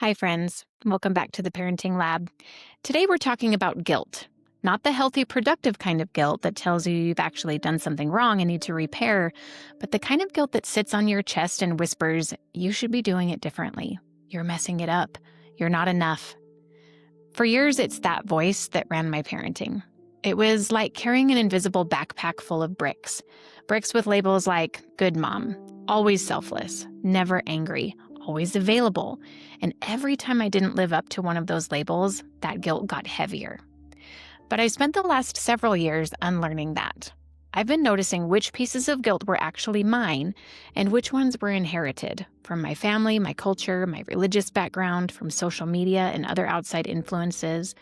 Hi, friends. Welcome back to the Parenting Lab. Today we're talking about guilt, not the healthy, productive kind of guilt that tells you you've actually done something wrong and need to repair, but the kind of guilt that sits on your chest and whispers, you should be doing it differently. You're messing it up. You're not enough. For years, it's that voice that ran my parenting. It was like carrying an invisible backpack full of bricks. Bricks with labels like good mom, always selfless, never angry, always available. And every time I didn't live up to one of those labels, that guilt got heavier. But I spent the last several years unlearning that. I've been noticing which pieces of guilt were actually mine and which ones were inherited from my family, my culture, my religious background, from social media and other outside influences.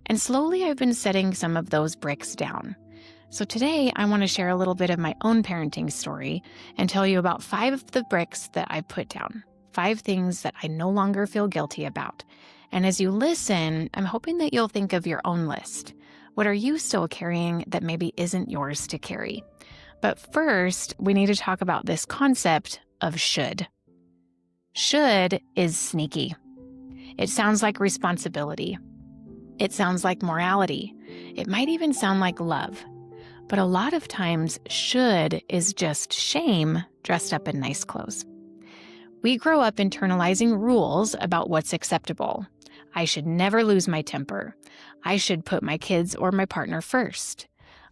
And slowly I've been setting some of those bricks down. So today I want to share a little bit of my own parenting story and tell you about 5 of the bricks that I put down. 5 things that I no longer feel guilty about. And as you listen, I'm hoping that you'll think of your own list. What are you still carrying that maybe isn't yours to carry? But first, we need to talk about this concept of should. Should is sneaky. It sounds like responsibility. It sounds like morality. It might even sound like love. But a lot of times, should is just shame dressed up in nice clothes. We grow up internalizing rules about what's acceptable. I should never lose my temper. I should put my kids or my partner first.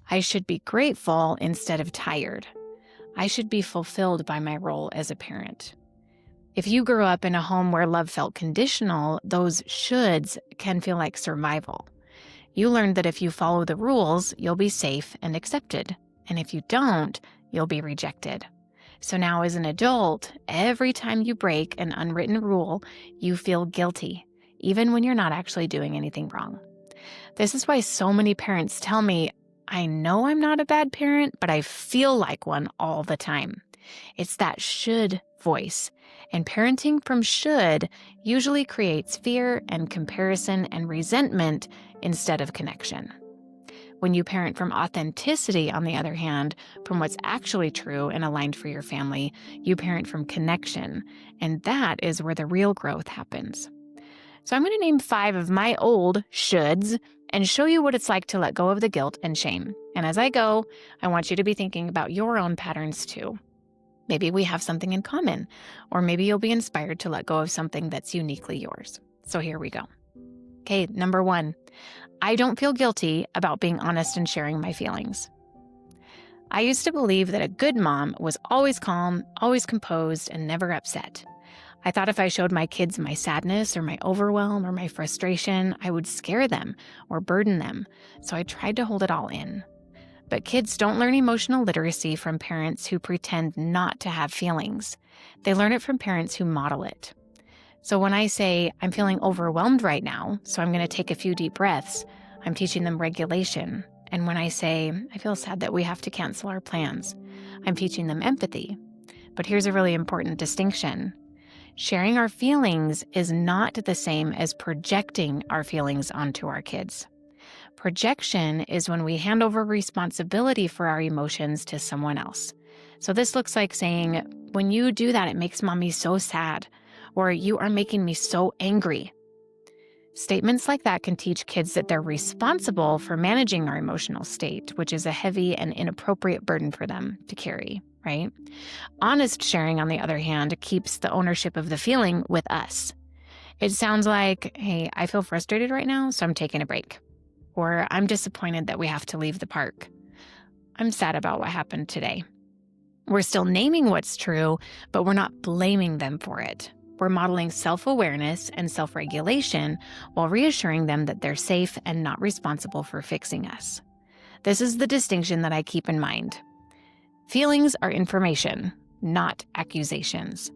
I should be grateful instead of tired. I should be fulfilled by my role as a parent. If you grew up in a home where love felt conditional, those shoulds can feel like survival. You learned that if you follow the rules, you'll be safe and accepted. And if you don't, you'll be rejected. So now as an adult, every time you break an unwritten rule, you feel guilty, even when you're not actually doing anything wrong. This is why so many parents tell me, I know I'm not a bad parent, but I feel like one all the time. It's that should voice. And parenting from should usually creates fear and comparison and resentment instead of connection. When you parent from authenticity, on the other hand, from what's actually true and aligned for your family, you parent from connection. And that is where the real growth happens. So I'm going to name 5 of my old shoulds and show you what it's like to let go of the guilt and shame. And as I go, I want you to be thinking about your own patterns too. Maybe we have something in common, or maybe you'll be inspired to let go of something that's uniquely yours. So here we go. Okay, number 1, I don't feel guilty about being honest and sharing my feelings. I used to believe that a good mom was always calm, always composed, and never upset. I thought if I showed my kids my sadness or my overwhelm or my frustration, I would scare them or burden them, so I tried to hold it all in. But kids don't learn emotional literacy from parents who pretend not to have feelings. They learn it from parents who model it. So when I say, I'm feeling overwhelmed right now, so I'm going to take a few deep breaths, I'm teaching them regulation. And when I say, I feel sad that we have to cancel our plans, I'm teaching them empathy. But here's a really important distinction. Sharing our feelings is not the same as projecting our feelings onto our kids. Projection is when we hand over responsibility for our emotions to someone else. So this looks like saying, when you do that, it makes mommy so sad, or you are making me so angry. Statements like that can teach kids that they're responsible for managing our emotional state, which is a heavy and inappropriate burden for them to carry, right? Honest sharing, on the other hand, keeps the ownership of the feeling with us. It sounds like, hey, I feel frustrated right now, so I'm taking a break. Or I'm disappointed that we have to leave the park. I'm sad about what happened today. We're still naming what's true, but we're not blaming them for it. We're modeling self-awareness and self-regulation while reassuring them that they're safe and not responsible for fixing us. This is the distinction that I keep in mind. Feelings are information, not accusations.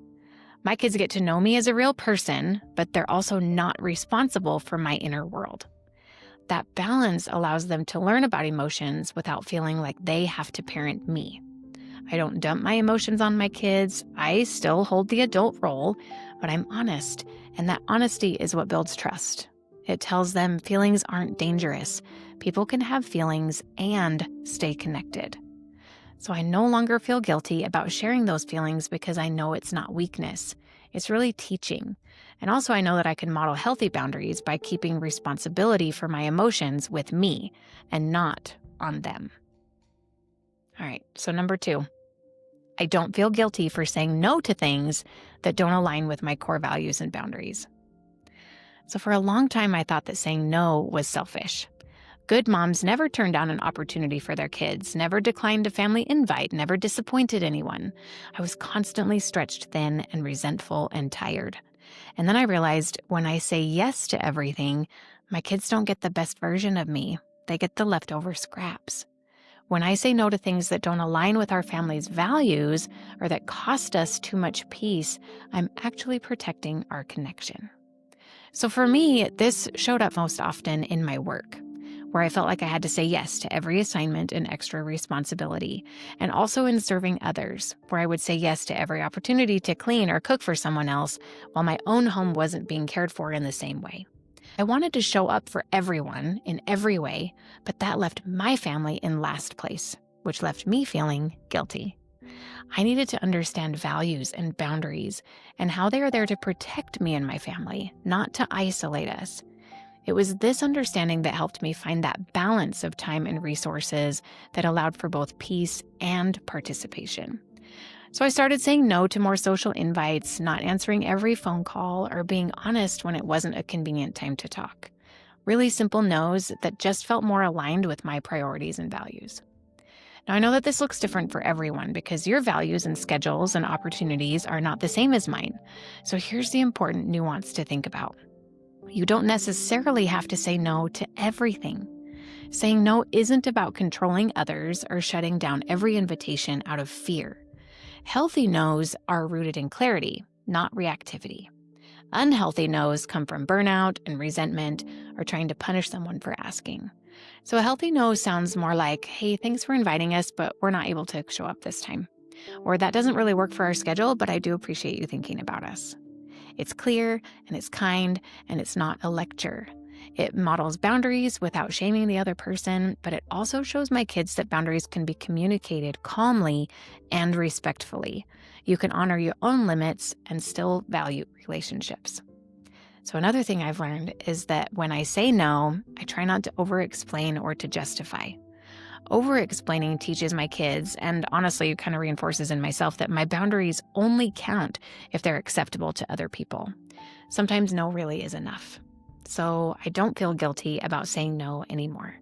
My kids get to know me as a real person, but they're also not responsible for my inner world. That balance allows them to learn about emotions without feeling like they have to parent me. I don't dump my emotions on my kids. I still hold the adult role, but I'm honest, and that honesty is what builds trust. It tells them feelings aren't dangerous. People can have feelings and stay connected. So I no longer feel guilty about sharing those feelings because I know it's not weakness. It's really teaching. And also, I know that I can model healthy boundaries by keeping responsibility for my emotions with me and not on them. All right, so number 2, I don't feel guilty for saying no to things that don't align with my core values and boundaries. So for a long time, I thought that saying no was selfish. Good moms never turned down an opportunity for their kids, never declined a family invite, never disappointed anyone. I was constantly stretched thin and resentful and tired. And then I realized when I say yes to everything, my kids don't get the best version of me. They get the leftover scraps. When I say no to things that don't align with our family's values or that cost us too much peace, I'm actually protecting our connection. So for me, this showed up most often in my work, where I felt like I had to say yes to every assignment and extra responsibility, and also in serving others, where I would say yes to every opportunity to clean or cook for someone else while my own home wasn't being cared for in the same way. I wanted to show up for everyone in every way, but that left my family in last place, which left me feeling guilty. I needed to understand values and boundaries and how they are there to protect me and my family, not to isolate us. It was this understanding that helped me find that balance of time and resources that allowed for both peace and participation. So I started saying no to more social invites, not answering every phone call, or being honest when it wasn't a convenient time to talk. Really simple no's that just felt more aligned with my priorities and values. Now, I know that this looks different for everyone because your values and schedules and opportunities are not the same as mine. So here's the important nuance to think about. You don't necessarily have to say no to everything. Saying no isn't about controlling others or shutting down every invitation out of fear. Healthy no's are rooted in clarity, not reactivity. Unhealthy no's come from burnout and resentment or trying to punish someone for asking. So a healthy no sounds more like, hey, thanks for inviting us, but we're not able to show up this time. Or that doesn't really work for our schedule, but I do appreciate you thinking about us. It's clear and it's kind and it's not a lecture. It models boundaries without shaming the other person, but it also shows my kids that boundaries can be communicated calmly and respectfully. You can honor your own limits and still value relationships. So another thing I've learned is that when I say no, I try not to over-explain or to justify. Over-explaining teaches my kids, and honestly, it kind of reinforces in myself that my boundaries only count if they're acceptable to other people. Sometimes no really is enough. So I don't feel guilty about saying no anymore.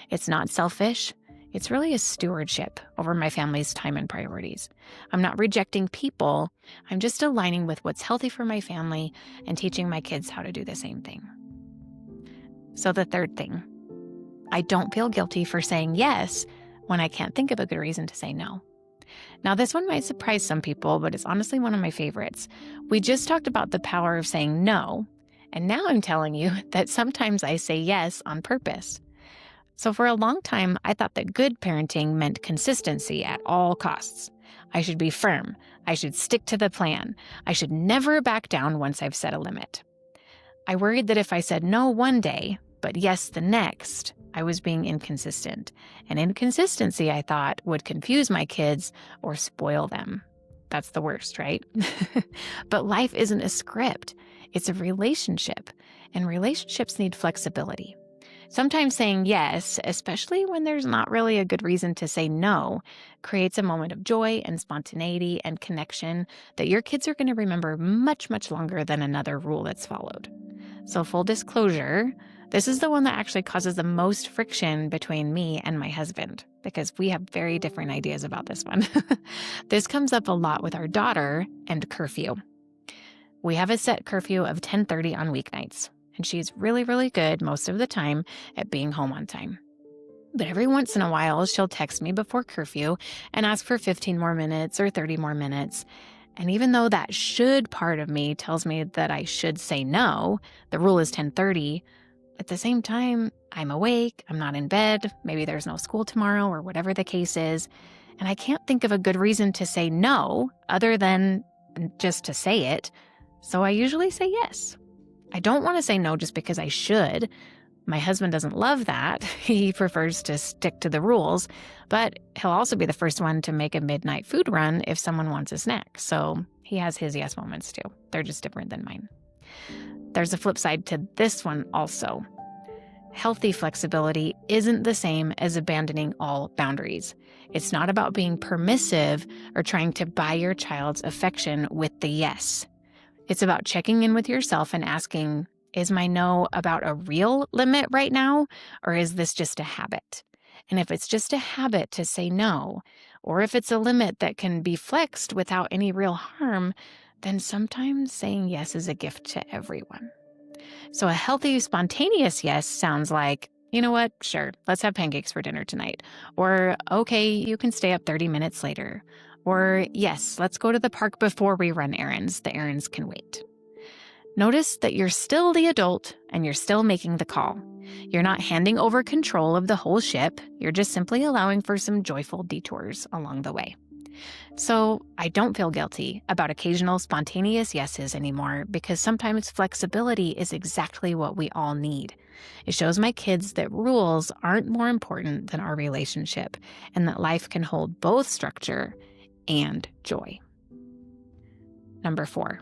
It's not selfish. It's really a stewardship over my family's time and priorities. I'm not rejecting people. I'm just aligning with what's healthy for my family and teaching my kids how to do the same thing. So the third thing, I don't feel guilty for saying yes when I can't think of a good reason to say no. Now, this one might surprise some people, but it's honestly one of my favorites. We just talked about the power of saying no, and now I'm telling you that sometimes I say yes on purpose. So for a long time, I thought that good parenting meant consistency at all costs. I should be firm. I should stick to the plan. I should never back down once I've set a limit. I worried that if I said no one day, but yes the next, I was being inconsistent. And inconsistency, I thought, would confuse my kids or spoil them. That's the worst, right? But life isn't a script. It's a relationship, and relationships need flexibility. Sometimes saying yes, especially when there's not really a good reason to say no, creates a moment of joy and spontaneity and connection that your kids are going to remember much, much longer than another rule that's followed. So full disclosure, this is the one that actually causes the most friction between me and my husband because we have very different ideas about this one. This comes up a lot with our daughter and curfew. We have a set curfew of 10:30 on weeknights, and she's really, really good most of the time at being home on time. But every once in a while, she'll text me before curfew and ask for 15 more minutes or 30 more minutes. And even though that should part of me tells me that I should say no, the rule is 10:30, at the same time, I'm awake, I'm not in bed, maybe there's no school tomorrow or whatever the case is, and I can't think of a good reason to say no other than just to say it, so I usually say yes. I don't want to say no just because I should. My husband doesn't love that. He prefers to stick to the rules, but he'll also be the first one to make a midnight food run if someone wants a snack. So He has his yes moments too. They're just different than mine. There's a flip side to this one also. Healthy flexibility isn't the same as abandoning all boundaries. It's not about being permissive or trying to buy your child's affection with the yes. It's about checking in with yourself and asking, is my no about a real limit right now, or is this just a habit? And if it's just a habit to say no, or if it's a limit that can be flexed without any real harm, then sometimes saying yes is a gift to everyone. So a healthy, spontaneous yes sounds like, you know what, sure, let's have pancakes for dinner tonight. Or, okay, you can stay up 30 minutes later. Or, yes, let's go to the park before we run errands. The errands can wait. Notice that you're still the adult and you're still making the call. You're not handing over control of the whole ship. You're just simply allowing for some joyful detours along the way. So I don't feel guilty about occasional spontaneous yeses anymore because sometimes flexibility is exactly what we all need. It shows my kids that rules aren't more important than our relationship and that life can hold both structure and joy. Number 4,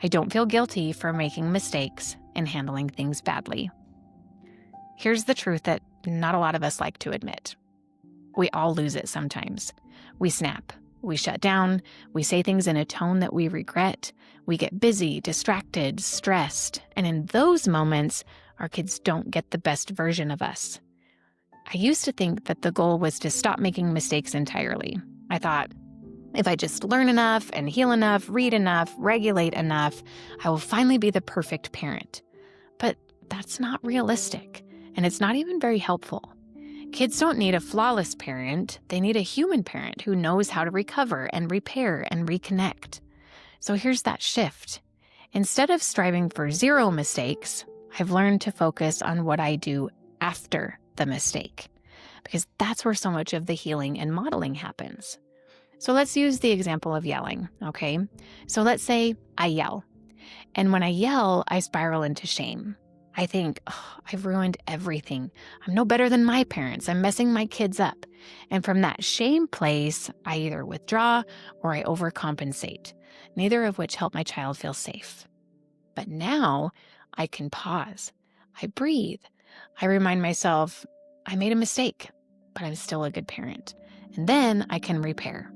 I don't feel guilty for making mistakes and handling things badly. Here's the truth that not a lot of us like to admit. We all lose it sometimes. We snap. We shut down. We say things in a tone that we regret. We get busy, distracted, stressed. And in those moments, our kids don't get the best version of us. I used to think that the goal was to stop making mistakes entirely. I thought, if I just learn enough and heal enough, read enough, regulate enough, I will finally be the perfect parent. But that's not realistic, and it's not even very helpful. Kids don't need a flawless parent. They need a human parent who knows how to recover and repair and reconnect. So here's that shift. Instead of striving for 0 mistakes, I've learned to focus on what I do after the mistake, because that's where so much of the healing and modeling happens. So let's use the example of yelling, okay? So let's say I yell. And when I yell, I spiral into shame. I think, oh, I've ruined everything. I'm no better than my parents. I'm messing my kids up. And from that shame place, I either withdraw or I overcompensate, neither of which help my child feel safe. But now I can pause. I breathe. I remind myself, I made a mistake, but I'm still a good parent. And then I can repair.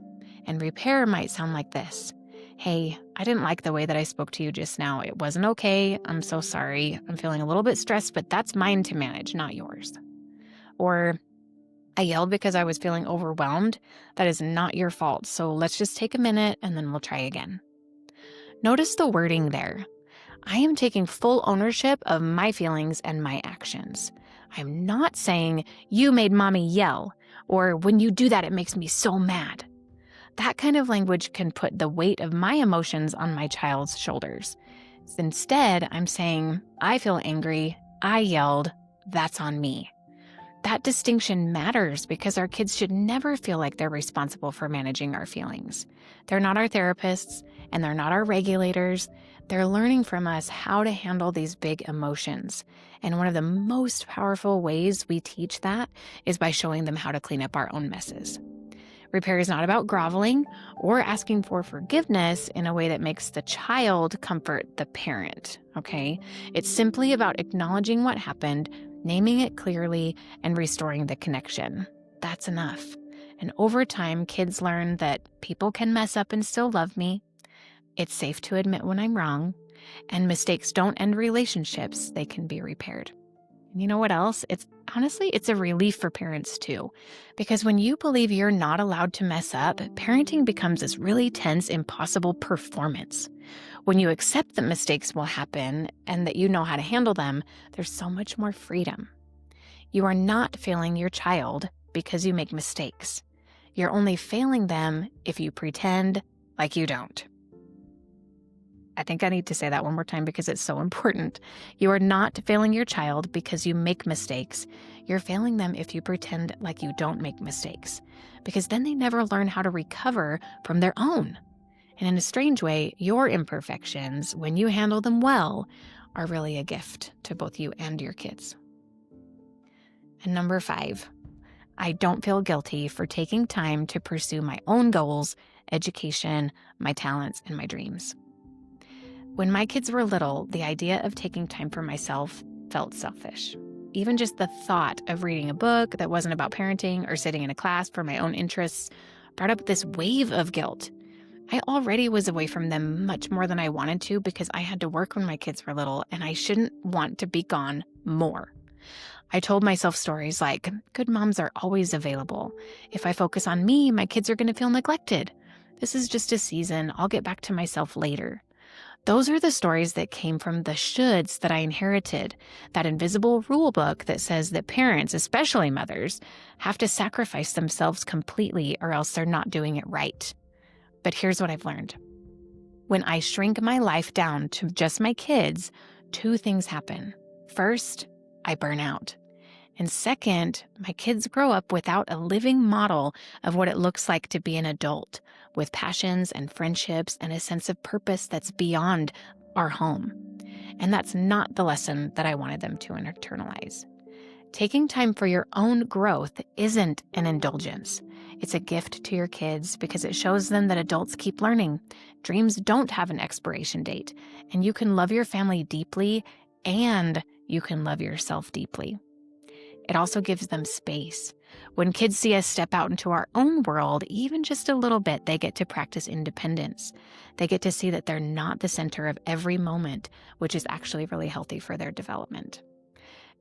And repair might sound like this. Hey, I didn't like the way that I spoke to you just now. It wasn't okay. I'm so sorry. I'm feeling a little bit stressed, but that's mine to manage, not yours. Or I yelled because I was feeling overwhelmed. That is not your fault. So let's just take a minute and then we'll try again. Notice the wording there. I am taking full ownership of my feelings and my actions. I'm not saying you made mommy yell, or when you do that, it makes me so mad. That kind of language can put the weight of my emotions on my child's shoulders. Instead, I'm saying, I feel angry, I yelled, that's on me. That distinction matters because our kids should never feel like they're responsible for managing our feelings. They're not our therapists, and they're not our regulators. They're learning from us how to handle these big emotions. And one of the most powerful ways we teach that is by showing them how to clean up our own messes. Repair is not about groveling or asking for forgiveness in a way that makes the child comfort the parent, okay? It's simply about acknowledging what happened, naming it clearly, and restoring the connection. That's enough. And over time, kids learn that people can mess up and still love me. It's safe to admit when I'm wrong, and mistakes don't end relationships. They can be repaired. And you know what else? It's a relief for parents too, because when you believe you're not allowed to mess up, parenting becomes this really tense, impossible performance. When you accept that mistakes will happen and that you know how to handle them, there's so much more freedom. You are not failing your child because you make mistakes. You're only failing them if you pretend like you don't. I think I need to say that one more time because it's so important. You are not failing your child because you make mistakes. You're failing them if you pretend like you don't make mistakes, because then they never learn how to recover from their own. And in a strange way, your imperfections, when you handle them well, are really a gift to both you and your kids. And number 5, I don't feel guilty for taking time to pursue my own goals education, my talents, and my dreams. When my kids were little, the idea of taking time for myself felt selfish. Even just the thought of reading a book that wasn't about parenting or sitting in a class for my own interests brought up this wave of guilt. I already was away from them much more than I wanted to because I had to work when my kids were little, and I shouldn't want to be gone more. I told myself stories like, good moms are always available. If I focus on me, my kids are going to feel neglected. This is just a season. I'll get back to myself later. Those are the stories that came from the shoulds that I inherited, that invisible rule book that says that parents, especially mothers, have to sacrifice themselves completely or else they're not doing it right. But here's what I've learned. When I shrink my life down to just my kids, two things happen. First, I burn out. And second, my kids grow up without a living model of what it looks like to be an adult, with passions and friendships and a sense of purpose that's beyond our home. And that's not the lesson that I wanted them to internalize. Taking time for your own growth isn't an indulgence. It's a gift to your kids because it shows them that adults keep learning. Dreams don't have an expiration date, and you can love your family deeply and you can love yourself deeply. It also gives them space. When kids see us step out into our own world, even just a little bit, they get to practice independence. They get to see that they're not the center of every moment, which is actually really healthy for their development.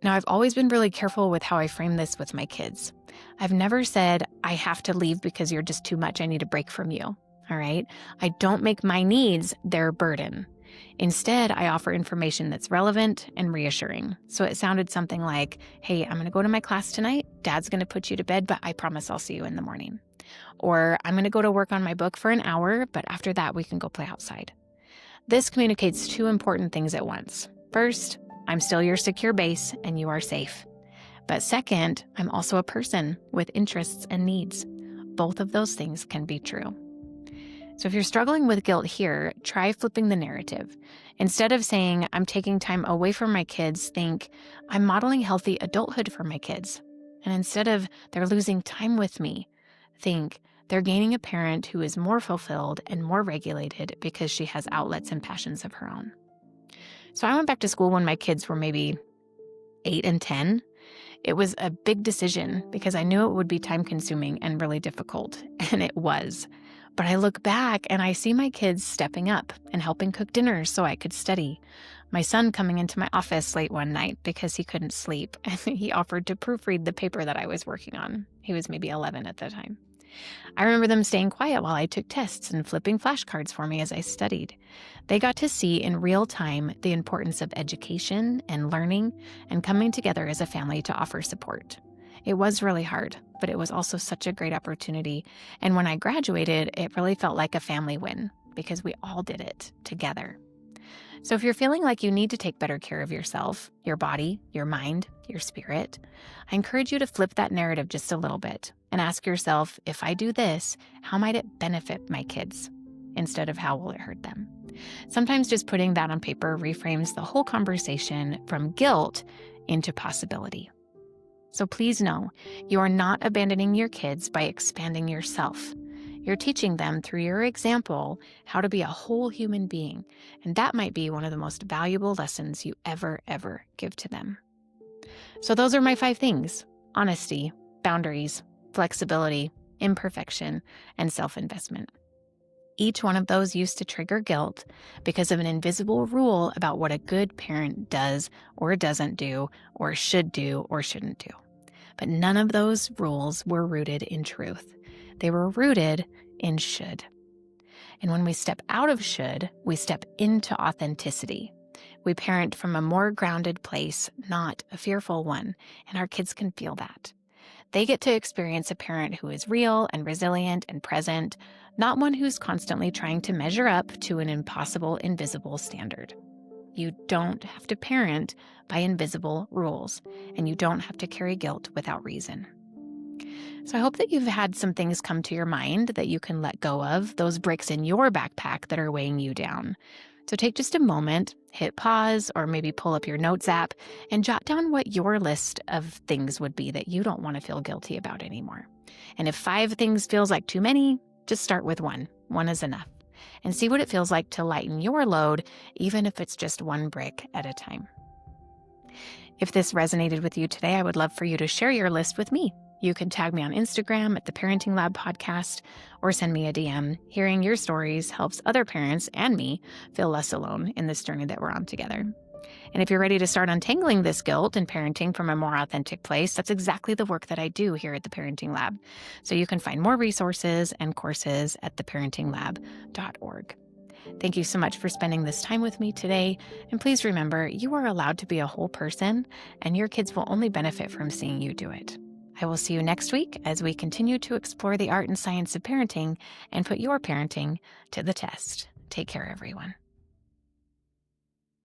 Now, I've always been really careful with how I frame this with my kids. I've never said, I have to leave because you're just too much. I need a break from you. All right? I don't make my needs their burden. Instead, I offer information that's relevant and reassuring. So it sounded something like, hey, I'm going to go to my class tonight. Dad's going to put you to bed, but I promise I'll see you in the morning. Or I'm going to go to work on my book for an hour, but after that, we can go play outside. This communicates two important things at once. First, I'm still your secure base and you are safe. But second, I'm also a person with interests and needs. Both of those things can be true. So if you're struggling with guilt here, try flipping the narrative. Instead of saying, I'm taking time away from my kids, think, I'm modeling healthy adulthood for my kids. And instead of, they're losing time with me, think, they're gaining a parent who is more fulfilled and more regulated because she has outlets and passions of her own. So I went back to school when my kids were maybe 8 and 10. It was a big decision because I knew it would be time-consuming and really difficult, and it was. But I look back and I see my kids stepping up and helping cook dinner so I could study. My son coming into my office late one night because he couldn't sleep, and he offered to proofread the paper that I was working on. He was maybe 11 at the time. I remember them staying quiet while I took tests and flipping flashcards for me as I studied. They got to see in real time the importance of education and learning and coming together as a family to offer support. It was really hard, but it was also such a great opportunity. And when I graduated, it really felt like a family win because we all did it together. So if you're feeling like you need to take better care of yourself, your body, your mind, your spirit, I encourage you to flip that narrative just a little bit and ask yourself, if I do this, how might it benefit my kids instead of how will it hurt them? Sometimes just putting that on paper reframes the whole conversation from guilt into possibility. So please know, you are not abandoning your kids by expanding yourself. You're teaching them through your example how to be a whole human being, and that might be one of the most valuable lessons you ever give to them. So those are my 5 things: honesty, boundaries, flexibility, imperfection, and self-investment. Each one of those used to trigger guilt because of an invisible rule about what a good parent does or doesn't do or should do or shouldn't do. But none of those rules were rooted in truth. They were rooted in should. And when we step out of should, we step into authenticity. We parent from a more grounded place, not a fearful one, and our kids can feel that. They get to experience a parent who is real and resilient and present, not one who's constantly trying to measure up to an impossible, invisible standard. You don't have to parent by invisible rules, and you don't have to carry guilt without reason. So I hope that you've had some things come to your mind that you can let go of, those bricks in your backpack that are weighing you down. So take just a moment, hit pause, or maybe pull up your notes app and jot down what your list of things would be that you don't want to feel guilty about anymore. And if 5 things feels like too many, just start with 1. one is enough, and see what it feels like to lighten your load, even if it's just one brick at a time. If this resonated with you today, I would love for you to share your list with me. You can tag me on Instagram at the Parenting Lab Podcast or send me a DM. Hearing your stories helps other parents and me feel less alone in this journey that we're on together. And if you're ready to start untangling this guilt and parenting from a more authentic place, that's exactly the work that I do here at the Parenting Lab. So you can find more resources and courses at theparentinglab.org. Thank you so much for spending this time with me today. And please remember, you are allowed to be a whole person, and your kids will only benefit from seeing you do it. I will see you next week as we continue to explore the art and science of parenting and put your parenting to the test. Take care, everyone.